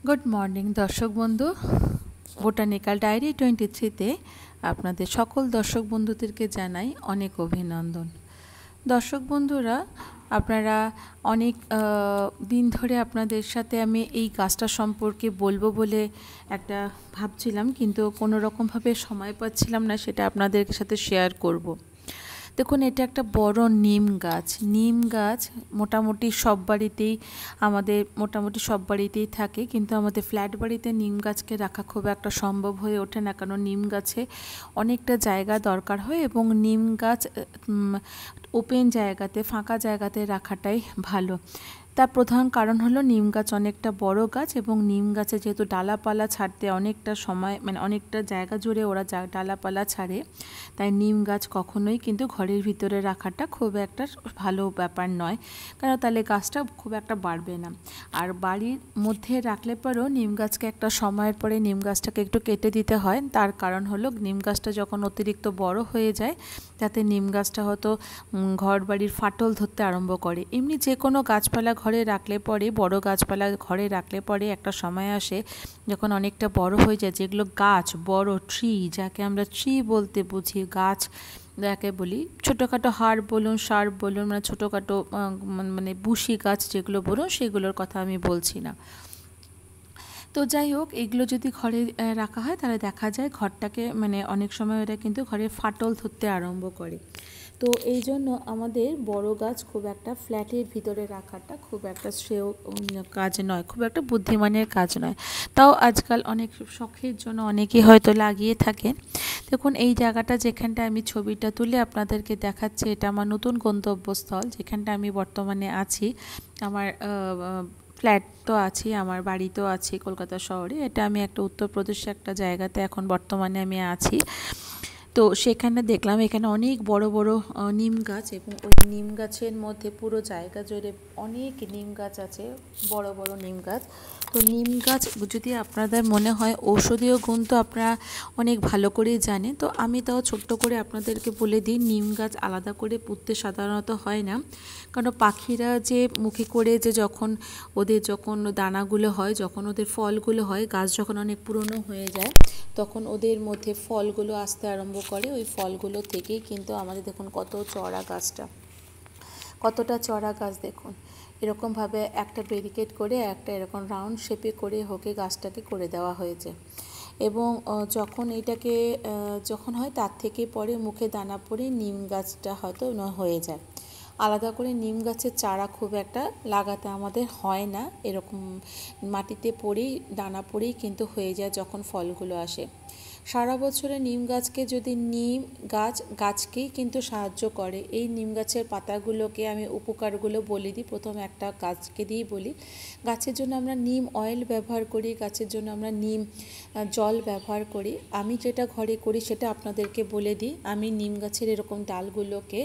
Good morning দর্শক বন্ধু, botanical diary 23-তে আপনাদের সকল দর্শক বন্ধুদেরকে জানাই অনেক অভিনন্দন। দর্শক বন্ধুরা, আপনারা অনেক দিন ধরে আপনাদের সাথে আমি এই গাছটা সম্পর্কে বলবো বলে একটা ভাবছিলাম, কিন্তু কোনো রকমভাবে সময় পাচ্ছিলাম না সেটা আপনাদের সাথে শেয়ার করব। দেখুন, এটা একটা বড় নিম গাছ। নিম গাছ মোটামুটি সব বাড়িতেই থাকে, কিন্তু আমাদের ফ্ল্যাট বাড়িতে নিম গাছকে রাখা খুব একটা সম্ভব হয়ে ওঠে না, কারণ নিম গাছে অনেকটা জায়গা দরকার হয় এবং নিম গাছ ওপেন জায়গাতে, ফাঁকা জায়গাতে রাখাটাই ভালো। তার প্রধান কারণ হলো নিম গাছ অনেকটা বড় গাছ এবং নিম গাছে যেহেতু ডালাপালা ছাড়তে অনেকটা সময়, অনেকটা জায়গা জুড়ে ওরা ডালাপালা ছাড়ে, তাই নিম গাছ কখনোই কিন্তু ঘরের ভিতরে রাখাটা খুব একটা ভালো ব্যাপার নয়, কারণ তাহলে গাছটা খুব একটা বাড়বে না। আর বাড়ির মধ্যে রাখলে পরেও নিম গাছকে একটা সময়ের পরে নিম গাছটাকে একটু কেটে দিতে হয়। তার কারণ হলো নিম গাছটা যখন অতিরিক্ত বড় হয়ে যায়, তাতে নিম গাছটা হয়তো ঘর বাড়ির ফাটল ধরতে আরম্ভ করে। এমনি যে কোনো গাছপালা ঘরে রাখলে পরে, বড় গাছপালা ঘরে রাখলে পরে একটা সময় আসে যখন অনেকটা বড় হয়ে যায়, যেগুলো গাছ বড় ট্রি, যাকে আমরা ট্রি বলতে বুঝি, গাছ যাকে বলি, ছোটোখাটো হাড় বলুন, শার্প বলুন, ছোটোখাটো বুশি গাছ যেগুলো বলুন, সেগুলোর কথা আমি বলছি না। তো যাই হোক, এগুলো যদি ঘরে রাখা হয় তাহলে দেখা যায় ঘরটাকে অনেক সময় ওরা কিন্তু ঘরে ফাটল ধরতে আরম্ভ করে। তো এই জন্য আমাদের বড় গাছ খুব একটা ফ্ল্যাটের ভিতরে রাখাটা খুব একটা শ্রেয় কাজ নয়, খুব একটা বুদ্ধিমানের কাজ নয়। তাও আজকাল অনেক শখের জন্য অনেকেই হয়তো লাগিয়ে থাকেন। দেখুন, এই জায়গাটা যেখানটা আমি ছবিটা তুলে আপনাদেরকে দেখাচ্ছি, এটা আমার নতুন গন্তব্যস্থল, যেখানটা আমি বর্তমানে আছি। আমার ফ্ল্যাট তো আছি, আমার বাড়ি তো আছে কলকাতা শহরে। এটা আমি একটা উত্তরপ্রদেশে একটা জায়গাতে এখন বর্তমানে আমি আছি। তো সেখানে দেখলাম এখানে অনেক বড় বড় নিম গাছ, এবং ওই নিম গাছের মধ্যে পুরো জায়গা জুড়ে অনেক নিম গাছ আছে, বড় বড় নিম গাছ। তো নিম গাছ যদি আপনাদের মনে হয় ঔষধীয় গুণ তো আপনারা অনেক ভালো করেই জানেন। তো আমি তাও ছোট্ট করে আপনাদেরকে বলে দিই, নিম গাছ আলাদা করে পুঁততে সাধারণত হয় না, কারণ পাখিরা যে মুখে করে যে যখন দানাগুলো হয়, যখন ওদের ফলগুলো হয়, গাছ যখন অনেক পুরনো হয়ে যায়, তখন ওদের মধ্যে ফলগুলো আসতে আরম্ভ করে। ওই ফলগুলো থেকেই কিন্তু আমাদের দেখুন কতটা চড়া গাছ দেখুন, এরকমভাবে একটা ব্যারিকেড করে, একটা এরকম রাউন্ড শেপে করে গাছটাকে করে দেওয়া হয়েছে। এবং যখন এটাকে যখন হয়, তার থেকে পরে মুখে দানা পড়ে নিম গাছটা হয়তো হয়ে যায়। আলাদা করে নিম গাছের চারা খুব একটা লাগাতে আমাদের হয় না, এরকম মাটিতে পড়েই দানা পড়েই কিন্তু হয়ে যায় যখন ফলগুলো আসে। সারা বছরে নিম গাছকে যদি নিম গাছকেই কিন্তু সাহায্য করে। এই নিম গাছের পাতাগুলোকে আমি উপকারগুলো বলে দিই, প্রথমে একটা গাছকে দিয়েই বলি। গাছের জন্য আমরা নিম অয়েল ব্যবহার করি, গাছের জন্য আমরা নিম জল ব্যবহার করি। আমি যেটা ঘরে করি সেটা আপনাদেরকে বলে দিই। আমি নিম গাছের এরকম ডালগুলোকে,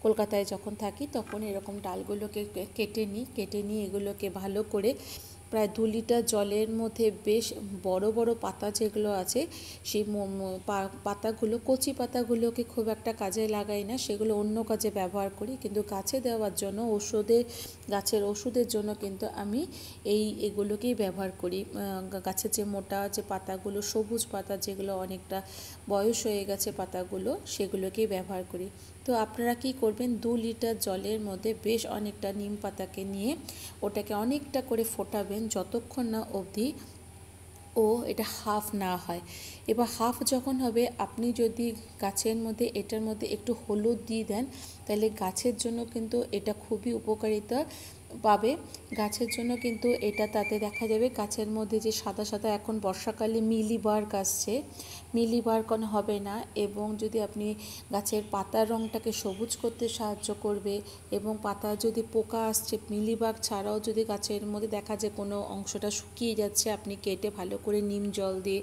কলকাতায় যখন থাকি তখন এরকম ডালগুলোকে কেটে নিয়ে এগুলোকে ভালো করে প্রায় 2 লিটার জলের মধ্যে বেশ বড় বড় পাতা যেগুলো আছে, সেই পাতাগুলো, কচি পাতাগুলোকে খুব একটা কাজে লাগাই না, সেগুলো অন্য কাজে ব্যবহার করি, কিন্তু গাছে দেওয়ার জন্য গাছের ওষুধের জন্য কিন্তু আমি এগুলোকেই ব্যবহার করি। গাছের যে মোটা যে পাতাগুলো, সবুজ পাতা যেগুলো অনেকটা বয়স হয়ে গেছে পাতাগুলো, সেগুলোকেই ব্যবহার করি। তো আপনারা কি করবেন, 2 লিটার জলের মধ্যে বেশ অনেকটা নিম পাতাকে নিয়ে ওটাকে অনেকটা করে ফোটাবেন, যতক্ষণ না অবধি এটা হাফ না হয়। এবার হাফ যখন হবে, আপনি যদি এটার মধ্যে একটু হলুদ দিয়ে দেন, তাহলে গাছের জন্য কিন্তু এটা খুবই উপকারিতা পাবে। গাছের জন্য কিন্তু এটা, তাতে দেখা যাবে গাছের মধ্যে যে সাদা সাদা, এখন বর্ষাকালে মিলিবাগ আসছে, মিলিবাগ হবে না, এবং যদি আপনি গাছের পাতার রঙটাকে সবুজ করতে সাহায্য করবে। এবং পাতা যদি পোকা আসছে, মিলিবাগ ছাড়াও যদি গাছের মধ্যে দেখা যায় কোনো অংশটা শুকিয়ে যাচ্ছে, আপনি কেটে ভালো করে নিম জল দিয়ে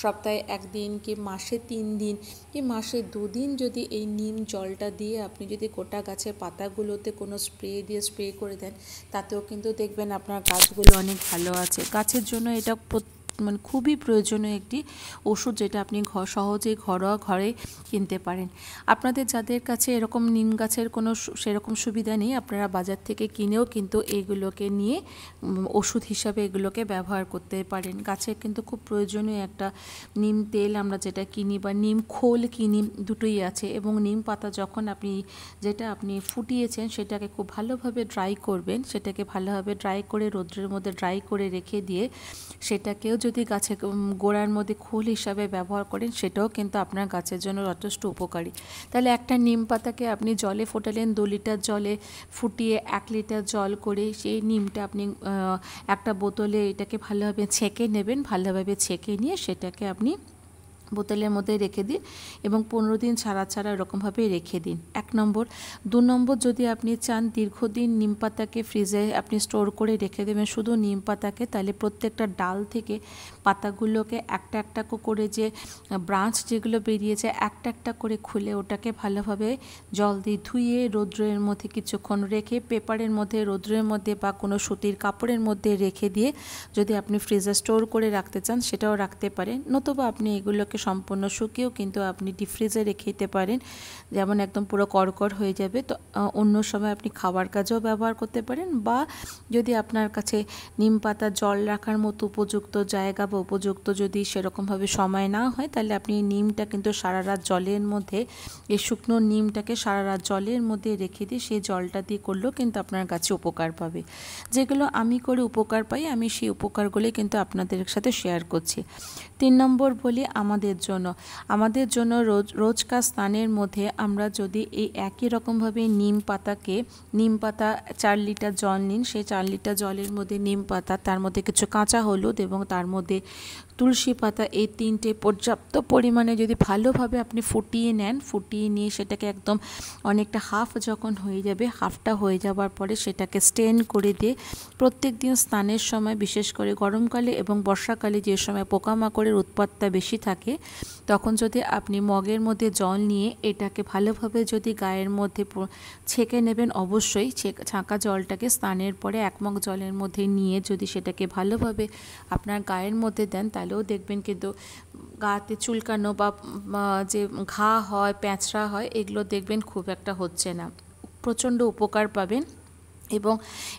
সপ্তাহে 1 দিন কি মাসে 3 দিন কি মাসে 2 দিন যদি এই নিম জলটা দিয়ে আপনি যদি গোটা গাছের পাতাগুলোতে কোনো স্প্রে করে দেন, তাতেও কিন্তু দেখবেন আপনার গাছগুলো অনেক ভালো আছে। গাছের জন্য এটা মানে খুবই প্রয়োজনীয় একটি ওষুধ, যেটা আপনি সহজেই ঘরোয়া ঘরে কিনতে পারেন। আপনাদের যাদের কাছে এরকম নিম গাছের কোনো সেরকম সুবিধা নেই, আপনারা বাজার থেকে কিনেও কিন্তু এইগুলোকে নিয়ে ওষুধ হিসাবে এগুলোকে ব্যবহার করতে পারেন। গাছের কিন্তু খুব প্রয়োজনীয় একটা নিম তেল আমরা যেটা কিনি বা নিম খোল কিনি, দুটোই আছে। এবং নিম পাতা যখন যেটা আপনি ফুটিয়েছেন সেটাকে খুব ভালোভাবে ড্রাই করবেন, সেটাকে ভালোভাবে ড্রাই করে রোদ্রের মধ্যে ড্রাই করে রেখে দিয়ে সেটাকেও যদি গাছের গোড়ার মধ্যে খোল হিসাবে ব্যবহার করেন, সেটাও কিন্তু আপনার গাছের জন্য যথেষ্ট উপকারী। তাহলে একটা নিম পাতাকে আপনি জলে ফোটালেন, 2 লিটার জলে ফুটিয়ে 1 লিটার জল করে সেই নিমটা আপনি একটা বোতলে এটাকে ভালোভাবে ছেঁকে নেবেন। ভালোভাবে ছেঁকে নিয়ে সেটাকে আপনি বোতলের মধ্যে রেখে দিন এবং 15 দিন ছাড়া ছাড়া এরকমভাবে রেখে দিন, 1 নম্বর। 2 নম্বর, যদি আপনি চান দীর্ঘদিন নিম পাতাকে ফ্রিজে আপনি স্টোর করে রেখে দেবেন শুধু নিম পাতাকে, তাহলে প্রত্যেকটা ডাল থেকে পাতাগুলোকে একটা একটা করে যে ব্রাঞ্চ যেগুলো বেরিয়েছে একটা একটা করে খুলে ওটাকে ভালোভাবে জল দিয়ে ধুয়ে রৌদ্রের মধ্যে কিছুক্ষণ রেখে পেপারের মধ্যে রৌদ্রের মধ্যে বা কোনো সুতির কাপড়ের মধ্যে রেখে দিয়ে যদি আপনি ফ্রিজে স্টোর করে রাখতে চান সেটাও রাখতে পারেন। নতুবা আপনি এগুলোকে সম্পূর্ণ শুকিয়েও কিন্তু আপনি ডিপ ফ্রিজে রেখে দিতে পারেন, যেমন একদম পুরো কড়কড় হয়ে যাবে। তো অন্য সময় আপনি খাবার কাজেও ব্যবহার করতে পারেন, বা যদি আপনার কাছে নিম পাতা জল রাখার মতো উপযুক্ত জায়গা বা উপযুক্ত যদি সেরকমভাবে সময় না হয়, তাহলে আপনি নিমটা কিন্তু সারা রাত জলের মধ্যে, এই শুকনো নিমটাকে সারা রাত জলের মধ্যে রেখে দিয়ে সেই জলটা দিয়ে করলেও কিন্তু আপনার গাছে উপকার পাবে। যেগুলো আমি করে উপকার পাই, আমি সেই উপকারগুলোই কিন্তু আপনাদের সাথে শেয়ার করছি। 3 নম্বর বলি আমাদের জন্য রোজকার স্নানের মধ্যে আমরা যদি এই একই রকমভাবে নিম পাতা 4 লিটার জল নিন, সেই 4 লিটার জলের মধ্যে নিম পাতা, তার মধ্যে কিছু কাঁচা হলুদ এবং তার মধ্যে তুলসী পাতা, এই 3টে পর্যাপ্ত পরিমাণে যদি ভালোভাবে আপনি ফুটিয়ে নেন, ফুটিয়ে নিয়ে সেটাকে একদম অনেকটা হাফ যখন হয়ে যাবে, হাফটা হয়ে যাবার পরে সেটাকে স্টেন করে দিয়ে প্রত্যেক দিন স্নানের সময়, বিশেষ করে গরমকালে এবং বর্ষাকালে যে সময় পোকামাকড়ের উৎপাতটা বেশি থাকে, তখন যদি আপনি মগের মধ্যে জল নিয়ে এটাকে ভালোভাবে যদি গায়ের মধ্যে ছেঁকে নেবেন, অবশ্যই ছাঁকা জলটাকে স্নানের পরে 1 মগ জলের মধ্যে নিয়ে যদি সেটাকে ভালোভাবে আপনার গায়ের মধ্যে দেন, তাহলেও দেখবেন কিন্তু গাতে চুলকানো বা যে ঘা হয়, প্যাঁচড়া হয়, এগুলো দেখবেন খুব একটা হচ্ছে না, প্রচণ্ড উপকার পাবেন। এবং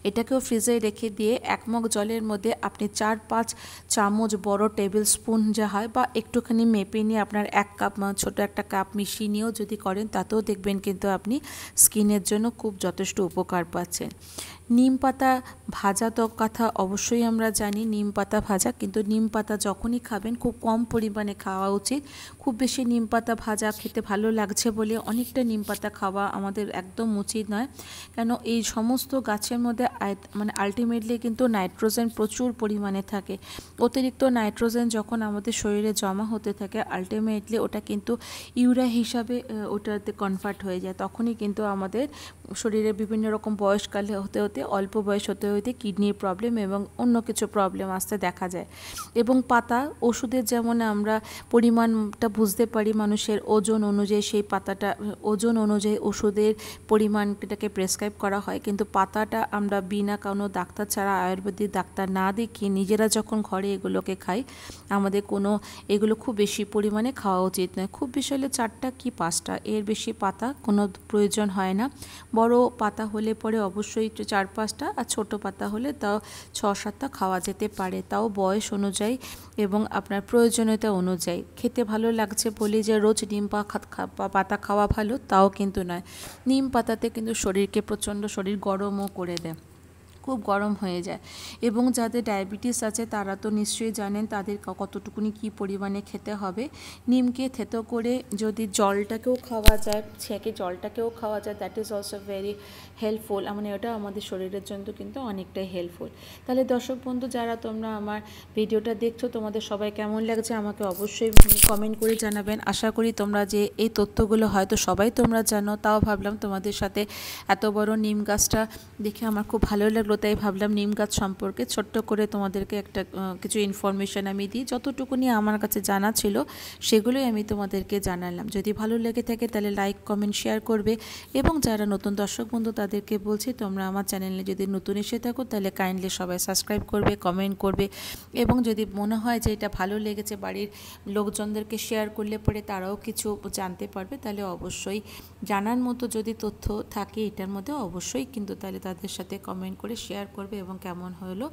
এটাকেও ফ্রিজে রেখে দিয়ে 1 মগ জলের মধ্যে আপনি 4-5 চামচ বড় টেবিল স্পুন যা হয় বা একটুখানি মেপে নিয়ে আপনার 1 কাপ ছোটো একটা কাপ মিশিয়ে নিয়েও যদি করেন, তাতেও দেখবেন কিন্তু আপনি স্কিনের জন্য খুব যথেষ্ট উপকার পাচ্ছেন। নিম পাতা ভাজা তো কথা অবশ্যই আমরা জানি, নিম পাতা ভাজা, কিন্তু নিম পাতা যখনই খাবেন খুব কম পরিমাণে খাওয়া উচিত। খুব বেশি নিম পাতা ভাজা খেতে ভালো লাগছে বলে অনেকটা নিম পাতা খাওয়া আমাদের একদম উচিত নয়, কেন এই সমস্ত গাছের মধ্যে মানে আলটিমেটলি কিন্তু নাইট্রোজেন প্রচুর পরিমাণে থাকে। অতিরিক্ত নাইট্রোজেন যখন আমাদের শরীরে জমা হতে থাকে, আলটিমেটলি ওটা কিন্তু ইউরিয়া হিসাবে ওটাতে কনভার্ট হয়ে যায়, তখনই কিন্তু আমাদের শরীরে বিভিন্ন রকম বয়সকালে হতে হতে, অল্প বয়স হতে হতে কিডনির প্রবলেম এবং অন্য কিছু প্রবলেম আসতে দেখা যায়। এবং পাতা ওষুধের যেমন আমরা পরিমাণটা বুঝতে পারি মানুষের ওজন অনুযায়ী, সেই পাতাটা ওজন অনুযায়ী ওষুধের পরিমাণটাকে প্রেসক্রাইব করা হয়, কিন্তু পাতাটা আমরা বিনা কোনো ডাক্তার ছাড়া, আয়ুর্বেদিক ডাক্তার না দেখিয়ে নিজেরা যখন ঘরে এগুলোকে খাই, আমাদের কোনো এগুলো খুব বেশি পরিমাণে খাওয়া উচিত নয়। খুব বেশি হলে 4টা কি 5টা, এর বেশি পাতা কোনো প্রয়োজন হয় না। বড় পাতা হলে পরে অবশ্যই 4-5টা, আর ছোটো পাতা হলে তাও 6-7টা খাওয়া যেতে পারে, তাও বয়স অনুযায়ী এবং আপনার প্রয়োজনীয়তা অনুযায়ী। খেতে ভালো লাগছে বলে যে রোজ নিম পাতা খাওয়া ভালো তাও কিন্তু নয়। নিম পাতাতে কিন্তু শরীরকে শরীর গরমও করে দেয়, খুব গরম হয়ে যায়। এবং যাদের ডায়াবেটিস আছে তারা তো নিশ্চয়ই জানেন তাদের কতটুকুনি কী পরিমাণে খেতে হবে। নিমকে থেতো করে যদি জলটাকেও খাওয়া যায়, ছেঁকে জলটাকেও খাওয়া যায়, that is also very helpful, মানে ওটা আমাদের শরীরের জন্য কিন্তু অনেকটাই হেল্পফুল। তাহলে দর্শক বন্ধু, যারা তোমরা আমার ভিডিওটা দেখছো, তোমাদের সবাই কেমন লাগছে আমাকে অবশ্যই কমেন্ট করে জানাবেন। আশা করি তোমরা যে এই তথ্যগুলো হয়তো সবাই তোমরা জানো, তাও ভাবলাম তোমাদের সাথে, এত বড় নিম গাছটা দেখে আমার খুব ভালো লাগলো লাগলো, তাই ভাবলাম নিম গাছ সম্পর্কে ছোট্ট করে তোমাদেরকে একটা কিছু ইনফরমেশান আমি দিই। যতটুকুনি আমার কাছে জানা ছিল সেগুলোই আমি তোমাদেরকে জানালাম। যদি ভালো লেগে থাকে তাহলে লাইক কমেন্ট শেয়ার করবে, এবং যারা নতুন দর্শক বন্ধু তাদেরকে বলছি তোমরা আমার চ্যানেলে যদি নতুন এসে থাকো তাহলে কাইন্ডলি সবাই সাবস্ক্রাইব করবে, কমেন্ট করবে, এবং যদি মনে হয় যে এটা ভালো লেগেছে বাড়ির লোকজনদেরকে শেয়ার করলে পরে তারাও কিছু জানতে পারবে, তাহলে অবশ্যই জানার মতো যদি তথ্য থাকে এটার মধ্যে অবশ্যই কিন্তু তাহলে তাদের সাথে কমেন্ট করে শেয়ার করবে এবং কেমন হলো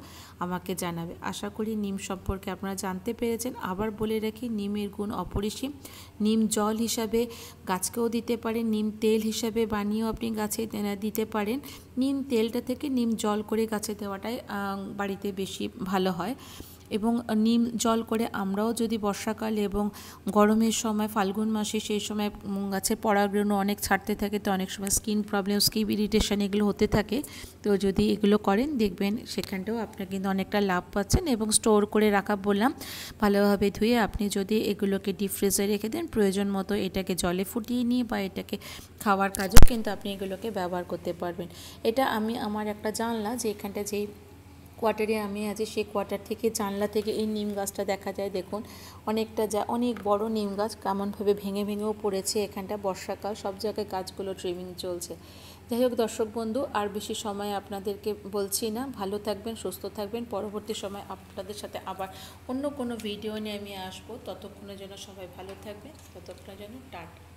আমাকে জানাবে। আশা করি নিম সম্পর্কে আপনারা জানতে পেরেছেন। আবার বলে রাখি, নিমের গুণ অপরিসীম। নিম জল হিসাবে গাছকেও দিতে পারেন, নিম তেল হিসাবে বানিয়েও আপনি গাছে দিতে পারেন। নিম তেলটা থেকে নিম জল করে গাছে দেওয়াটাই বাড়িতে বেশি ভালো হয়। এবং নিম জল করে আমরাও যদি বর্ষাকালে এবং গরমের সময় ফাল্গুন মাসে, সেই সময় গাছের পরাগরেণু অনেক ছাড়তে থাকে, তো অনেক সময় স্কিন প্রবলেম, স্কিন ইরিটেশন এগুলো হতে থাকে, তো যদি এগুলো করেন দেখবেন সেখানটাও আপনার কিন্তু অনেকটা লাভ পাচ্ছেন। এবং স্টোর করে রাখা বললাম, ভালোভাবে ধুয়ে আপনি যদি এগুলোকে ডিপ ফ্রিজে রেখে দেন, প্রয়োজন মতো এটাকে জলে ফুটিয়ে নিয়ে বা এটাকে খাওয়ার কাজেও কিন্তু আপনি এগুলোকে ব্যবহার করতে পারবেন। এটা আমি আমার একটা জানলা, যে এখানটা যেই কোয়ার্টারে আমি আছি সেই কোয়ার্টার থেকে জানলা থেকে এই নিম গাছটা দেখা যায়। দেখুন অনেকটা অনেক বড় নিম গাছ কেমনভাবে ভেঙে ভেঙেও পড়েছে। এখানটা বর্ষাকাল, সব জায়গায় গাছগুলো ট্রিমিং চলছে। যাই হোক দর্শক বন্ধু, আর বেশি সময় আপনাদেরকে বলছি না। ভালো থাকবেন, সুস্থ থাকবেন। পরবর্তী সময় আপনাদের সাথে আবার অন্য কোনো ভিডিও নিয়ে আমি আসবো। ততক্ষণের জন্য সবাই ভালো থাকবেন, ততক্ষণের জন্য টাটা।